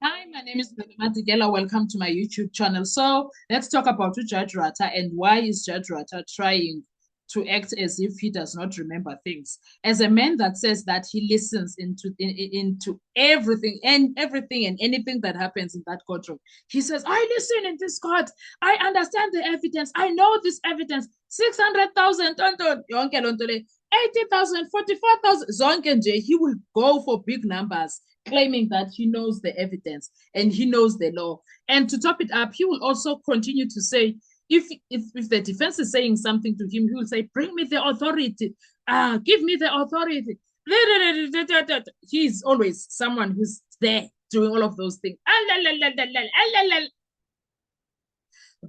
Hi, my name is Matigela. Welcome to my YouTube channel. So let's talk about Judge Rata and why is Judge Rata trying to act as if he does not remember things. As a man that says that he listens into everything and anything that happens in that courtroom. He says, I listen in this court. I understand the evidence. I know this evidence. 600,000, 80,000, 44,000. Zonke nje, he will go for big numbers claiming that he knows the evidence and he knows the law. And to top it up, he will also continue to say, if the defense is saying something to him, he will say, bring me the authority. Give me the authority. He's always someone who's there doing all of those things.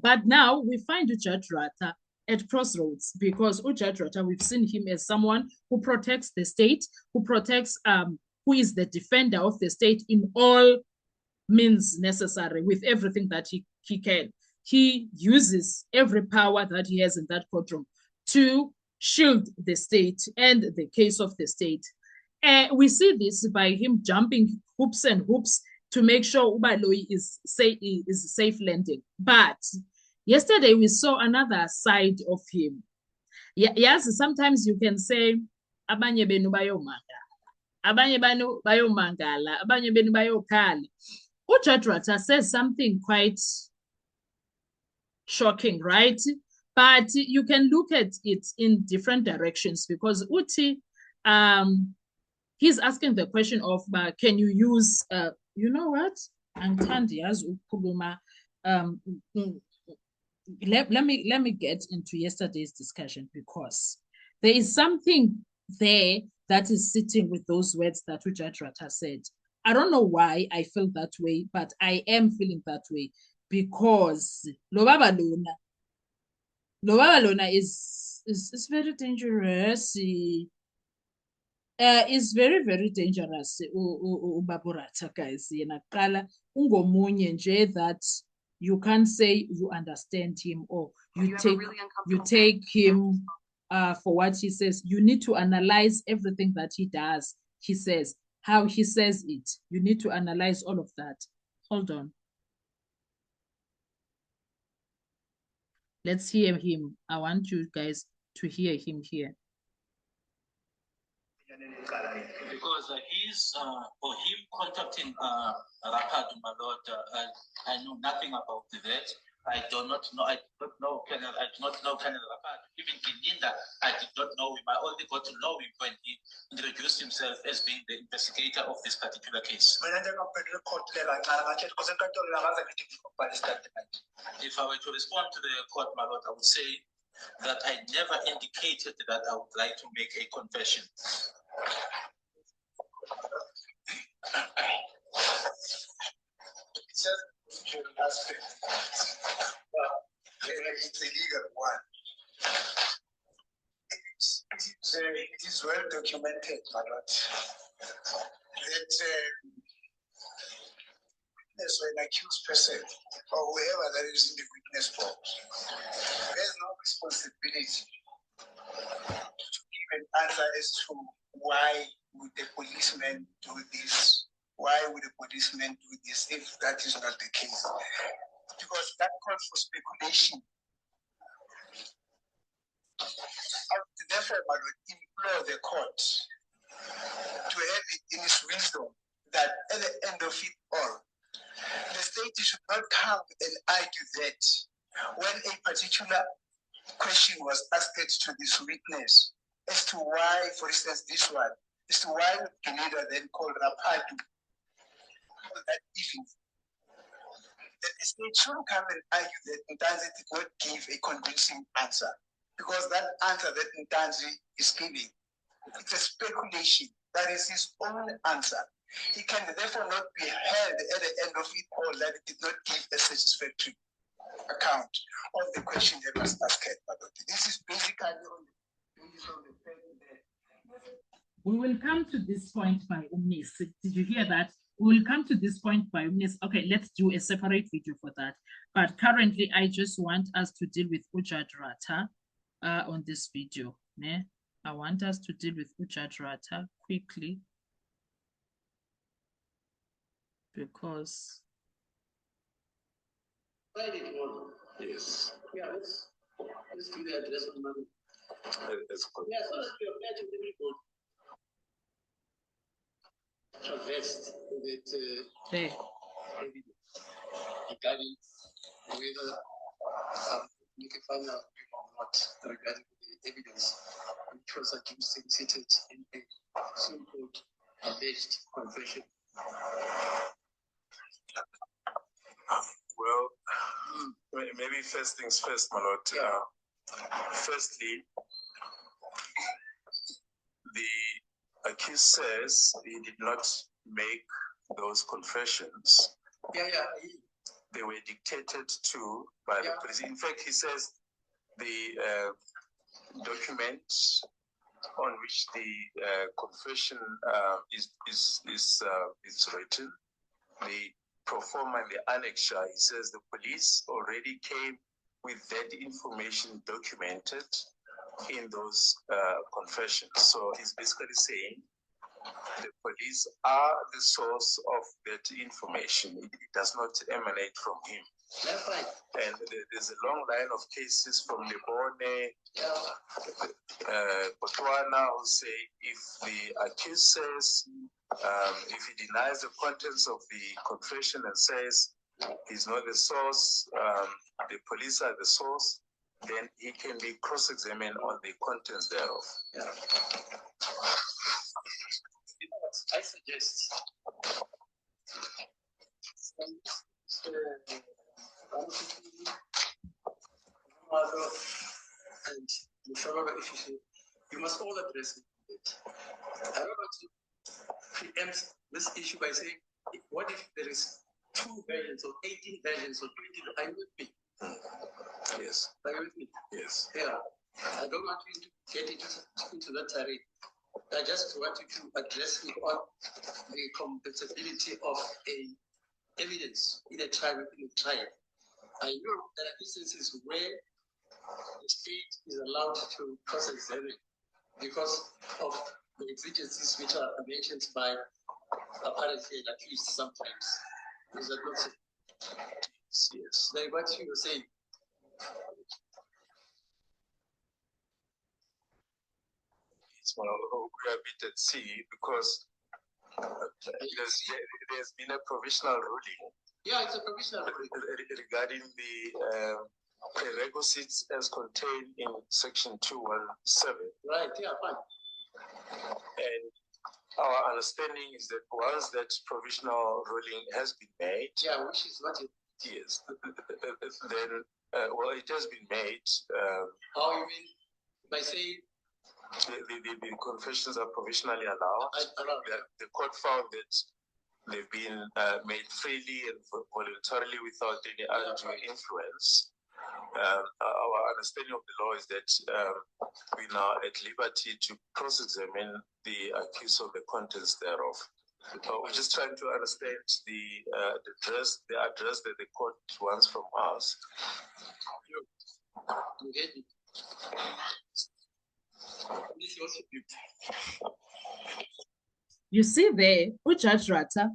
But now we find Judge Rata at crossroads because Judge Rata, we've seen him as someone who protects the state, who is the defender of the state in all means necessary with everything that he can. He uses every power that he has in that courtroom to shield the state and the case of the state. We see this by him jumping hoops and hoops to make sure Ubaloi is safe landing. But yesterday we saw another side of him. Yes, sometimes you can say abanye benu bayomangala, abanye banu bayomangala, abanye benu bayokhala. Ujudge Rata says something quite shocking, right? But you can look at it in different directions because Uti, he's asking the question of, can you use, you know what? Angithandi yazi ukukhuluma. Let me get into yesterday's discussion because there is something there that is sitting with those words that Judge Rata said. I don't know why I feel that way, but I am feeling that way because Lobaba Lona is very dangerous. Is very very dangerous. Ubaburata guys, yena qala ungomunye nje that you can't say you understand him or you take him for what he says. You need to analyze everything that he does. He says how he says it. You need to analyze all of that. Hold on. Let's hear him. I want you guys to hear him here. Because he's or him contacting Rapadu Malot, I know nothing about that. I do not know. I do not know Colonel Rapadu. Even Kininda, I did not know him. I only got to know him when he introduced himself as being the investigator of this particular case. If I were to respond to the court, Malot, I would say that I never indicated that I would like to make a confession. It's a legal one. It is well documented, my lord, that witness or an accused person or whoever that is in the witness box has no responsibility to give an answer as to why would the policeman do this? Why would the policeman do this if that is not the case? Because that calls for speculation. I would therefore implore the court to have it in its wisdom that at the end of it all, the state should not come and argue that when a particular question was asked to this witness as to why, for instance, this one, as to why the leader then called Rapadu that evening, that the state shouldn't come and argue that Ntanzi did not give a convincing answer, because that answer that Ntanzi is giving, it's a speculation. That is his own answer. He can therefore not be held at the end of it all that it did not give a satisfactory account of the question that was asked. This is basically on the we will come to this point by Umnis. Did you hear that? We will come to this point by Umnis. Okay, let's do a separate video for that. But currently, I just want us to deal with Judge Rata on this video. Ne? I want us to deal with Judge Rata quickly. because yes. Yeah, let's do the address on Monday. That's good. Yeah, so that we apply to everybody. Traversed that there. regarding whether you can find out or not regarding the evidence which was accused and cited in a so-called alleged confession. Well, maybe first things first, my lord. Yeah. Firstly, the accused says he did not make those confessions. Yeah. They were dictated to by the police. In fact, he says the document on which the confession is written, the pro forma and the annexure, he says the police already came with that information documented in those confessions. So he's basically saying the police are the source of that information. It does not emanate from him. That's right. And there's a long line of cases from Lebone, Botswana, who say if the accused says, if he denies the contents of the confession and says he's not the source, the police are the source, then he can be cross-examined on the contents thereof. Yeah. I suggest and you must all address it. I don't want to preempt this issue by saying, what if there is 2 versions or 18 versions or 20? Are you with me? Yes. Are you with me? Yes. Yeah. I don't want you to get into that terrain. I just want you to address it on the compatibility of a evidence in a trial. I know there are instances where the state is allowed to cross-examine because of the exigencies which are mentioned by apparently an accused sometimes. Is that not so? Yes. Like what you were saying. We are a bit at sea because there's been a provisional ruling. Yeah, it's a provisional ruling regarding the prerequisites as contained in section 217. Right, yeah, fine. And our understanding is that once that provisional ruling has been made, yeah, which is what it yes, then well, it has been made. How you mean by saying the confessions are provisionally allowed? The court found that they've been made freely and voluntarily without any undue influence. Our understanding of the law is that we are now at liberty to cross-examine the accused of the contents thereof. We're just trying to understand the address that the court wants from us. You see there, Judge Rata,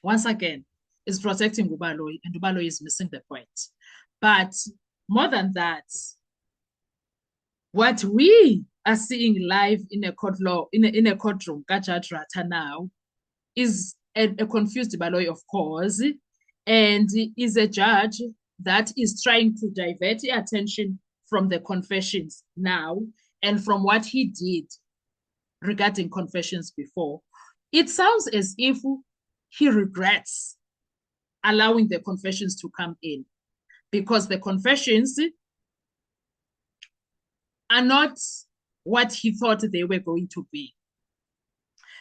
once again, is protecting Ubaloyi, and Ubaloyi is missing the point. But more than that, what we are seeing live in a court law, in a courtroom, Judge Rata now, is a confused Ubaloyi, of course, and is a judge that is trying to divert attention from the confessions now and from what he did regarding confessions before. It sounds as if he regrets allowing the confessions to come in because the confessions are not what he thought they were going to be.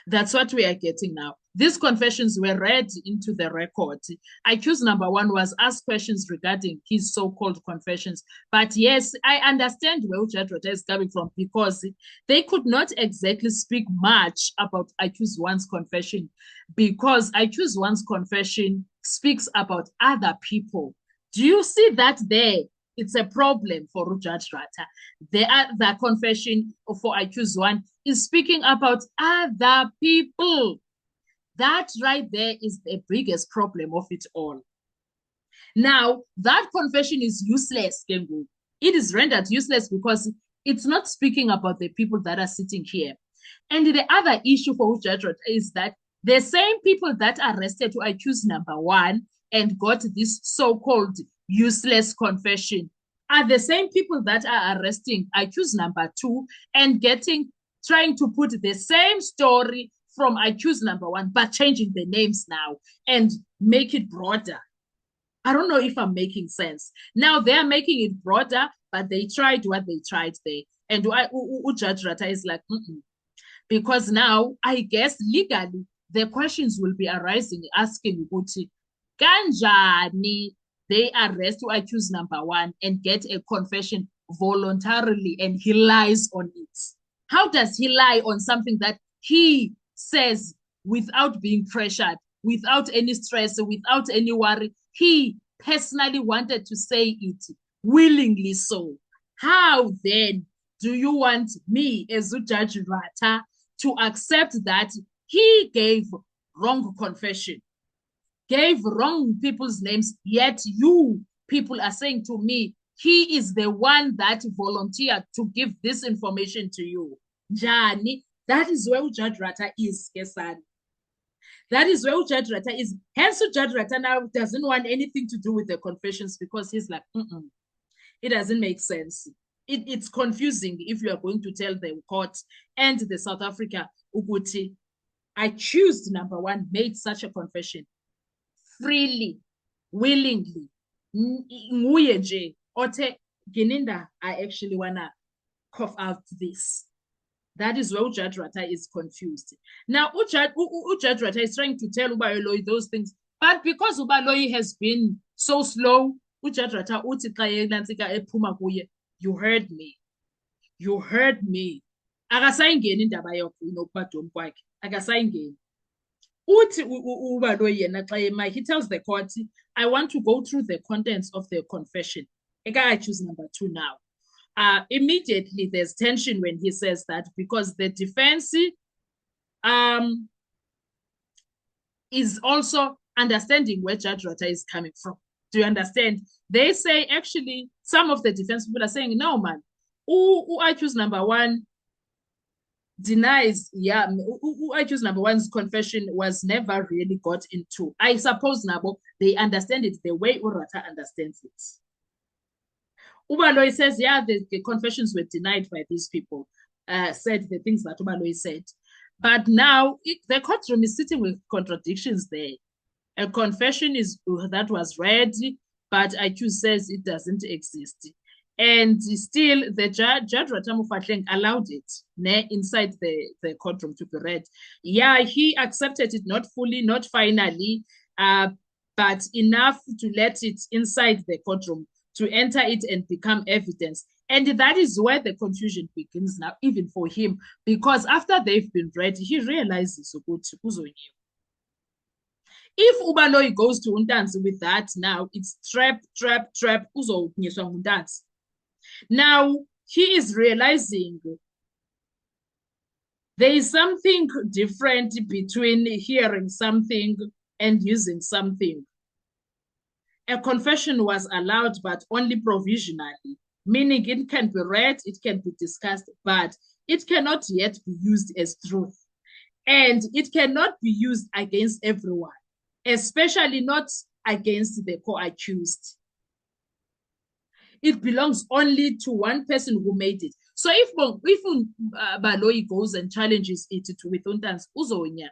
That's what we are getting now. These confessions were read into the record. Accused number 1 was asked questions regarding his so-called confessions. But yes, I understand where Judge Rata is coming from because they could not exactly speak much about accused 1's confession because accused 1's confession speaks about other people. Do you see that there? It's a problem for Judge Rata. The confession for accused 1 is speaking about other people. That right there is the biggest problem of it all. Now, that confession is useless, Kengu. It is rendered useless because it's not speaking about the people that are sitting here. And the other issue for Ujadrot is that the same people that arrested to accuse number one and got this so-called useless confession are the same people that are arresting accused number two and trying to put the same story from accused number one, but changing the names now and make it broader. I don't know if I'm making sense. Now they are making it broader, but they tried what they tried there. And Judge Rata is like, because now I guess legally the questions will be arising, asking Uti, Kanjani, they arrest to accuse number one and get a confession voluntarily, and he lies on it. How does he lie on something that he says without being pressured, without any stress, without any worry? He personally wanted to say it willingly so. How then do you want me as Judge Rata to accept that he gave wrong confession, gave wrong people's names, yet you people are saying to me, he is the one that volunteered to give this information to you? Jani, that is where Judge Rata is, Kesan. That is where Judge Rata is. Hence, Judge Rata now doesn't want anything to do with the confessions because he's like, it doesn't make sense. It's confusing if you are going to tell the court and the South Africa, Uguti, accused number one made such a confession freely, willingly. Ote Geninda, I actually wanna cough out this. That is where Judge Rata is confused. Now, Judge Rata is trying to tell Ubaloi those things, but because Ubaloi has been so slow, Judge Rata, you heard me. You heard me. Akasayingeni indaba yakho inokubadom kwakhe. Akasayingeni. Uthi Ubaloi yena xa ema, he tells the court, I want to go through the contents of the confession. I choose number two now. Immediately there's tension when he says that because the defense is also understanding where Judge Rata is coming from. Do you understand? They say actually some of the defense people are saying, no man, who I choose number one denies, who I choose number one's confession was never really got into. I suppose Nabo, they understand it the way Urata understands it. Ubaloi says, the confessions were denied by these people, said the things that Ubaloi said. But now the courtroom is sitting with contradictions there. A confession is that was read, but IQ says it doesn't exist. And still, the Judge Ratamu Fatleng allowed it inside the courtroom to be read. Yeah, he accepted it, not fully, not finally, but enough to let it inside the courtroom, to enter it and become evidence. And that is where the confusion begins now, even for him, because after they've been read, he realizes, if Ubaloi goes to Undanzi with that now, it's trap, uzo Undanzi. Now, he is realizing there is something different between hearing something and using something. A confession was allowed, but only provisionally, meaning it can be read, it can be discussed, but it cannot yet be used as truth. And it cannot be used against everyone, especially not against the co-accused. It belongs only to one person who made it. So if Baloi goes and challenges it with Untans, Uzonya,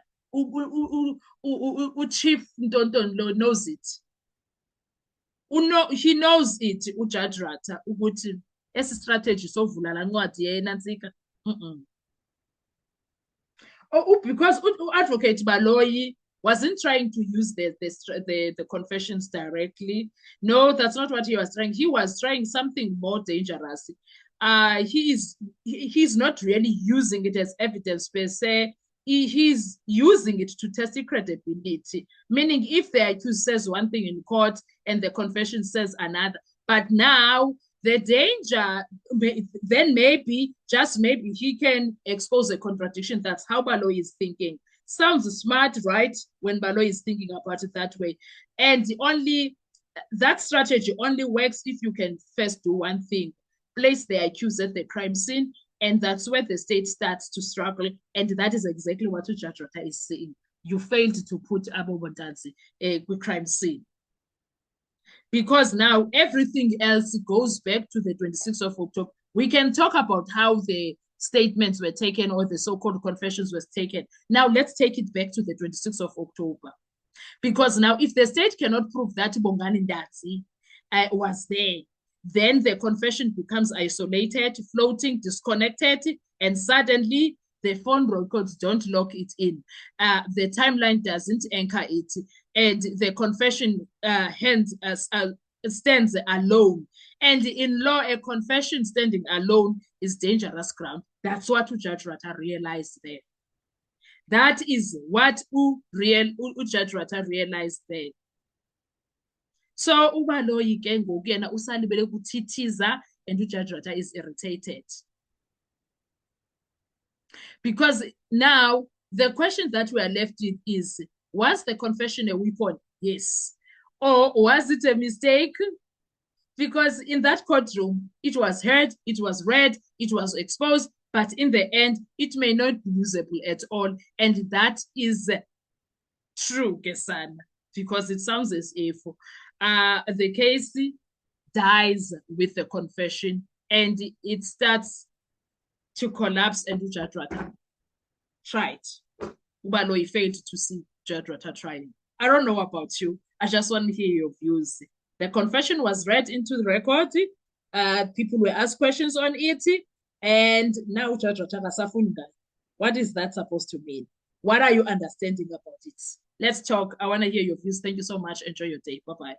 Chief Ndonton knows it. He knows it, Judge Rata, ukuthi esi strategy sovula la ncwadi yena Ntsika. Because Advocate Baloi wasn't trying to use the confessions directly. No, that's not what he was trying. He was trying something more dangerous. He's not really using it as evidence per se. He's using it to test credibility, meaning if the accused says one thing in court and the confession says another, but now the danger, then maybe, just maybe, he can expose a contradiction. That's how Baloi is thinking. Sounds smart, right? When Baloyi is thinking about it that way. And that strategy only works if you can first do one thing: place the accused at the crime scene, and that's where the state starts to struggle. And that is exactly what Judge Rata is saying. You failed to put Abo Bontanzi with crime scene. Because now everything else goes back to the 26th of October. We can talk about how the statements were taken or the so-called confessions was taken. Now let's take it back to the 26th of October. Because now if the state cannot prove that Bongani Ndazi was there, then the confession becomes isolated, floating, disconnected, and suddenly the phone records don't lock it in. The timeline doesn't anchor it, and the confession stands alone. And in law, a confession standing alone is dangerous ground. That's what Judge Rata realized there. That is what Judge Rata realized there. So uBaloyi ke ngoku yena usalibele kuthithiza, and uJudge Rata is irritated. Because now the question that we are left with is, was the confession a weapon? Yes. Or was it a mistake? Because in that courtroom, it was heard, it was read, it was exposed, but in the end, it may not be usable at all. And that is true, Gesana, because it sounds as if the case dies with the confession and it starts to collapse, and Judge Rata tried. uBaloyi failed to see Judge Rata trying. I don't know about you. I just want to hear your views. The confession was read into the record. People were asked questions on it. And now Judge Rata kasafunda. What is that supposed to mean? What are you understanding about it? Let's talk. I want to hear your views. Thank you so much. Enjoy your day. Bye-bye.